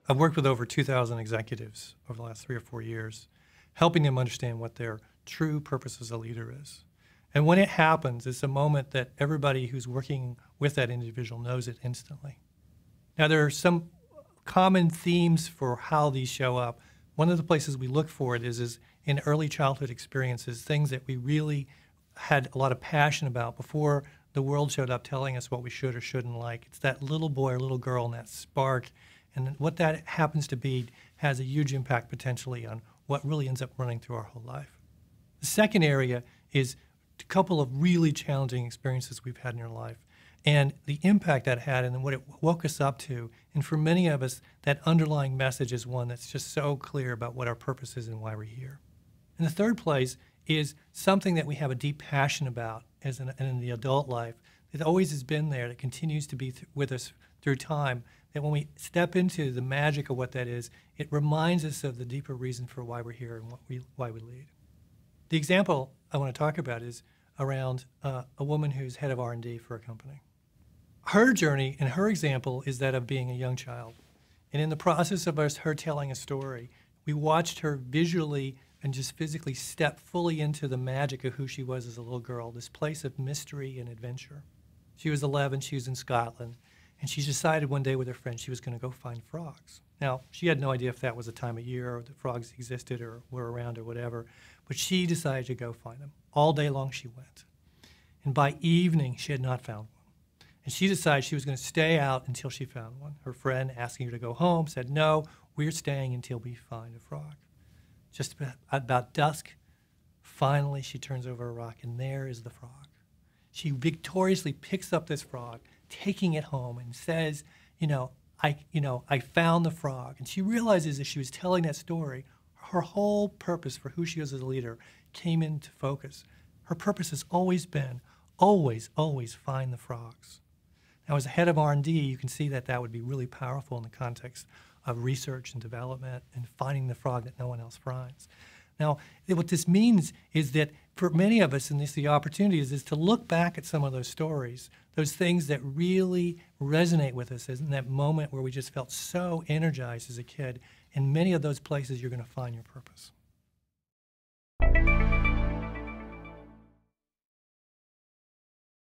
I've worked with over 2,000 executives over the last 3 or 4 years, helping them understand what their true purpose as a leader is. And when it happens, it's a moment that everybody who's working with that individual knows it instantly. Now, there are some common themes for how these show up. One of the places we look for it is in early childhood experiences, things that we really had a lot of passion about before the world showed up telling us what we should or shouldn't like. It's that little boy or little girl and that spark. And what that happens to be has a huge impact potentially on what really ends up running through our whole life. The second area is a couple of really challenging experiences we've had in our life and the impact that had and what it woke us up to. And for many of us, that underlying message is one that's just so clear about what our purpose is and why we're here. And the third place is something that we have a deep passion about in the adult life that always has been there, that continues to be with us through time, that when we step into the magic of what that is, it reminds us of the deeper reason for why we're here and why we lead. The example I want to talk about is around a woman who's head of R&D for a company. Her journey and her example is that of being a young child. And in the process of her telling a story, we watched her visually and just physically step fully into the magic of who she was as a little girl, this place of mystery and adventure. She was 11, she was in Scotland, and she decided one day with her friends she was going to go find frogs. Now, she had no idea if that was a time of year or that frogs existed or were around or whatever, but she decided to go find them. All day long she went. And by evening, she had not found one. And she decided she was going to stay out until she found one. Her friend, asking her to go home, said, "No, we're staying until we find a frog." Just about dusk, finally she turns over a rock, and there is the frog. She victoriously picks up this frog, taking it home, and says, I found the frog. And she realizes as she was telling that story, her whole purpose for who she is as a leader came into focus. Her purpose has always been, always find the frogs. Now, as a head of R&D, you can see that would be really powerful in the context of research and development and finding the frog that no one else finds. Now, what this means is that for many of us, and the opportunity is to look back at some of those stories, those things that really resonate with us in that moment where we just felt so energized as a kid. In many of those places, you're going to find your purpose.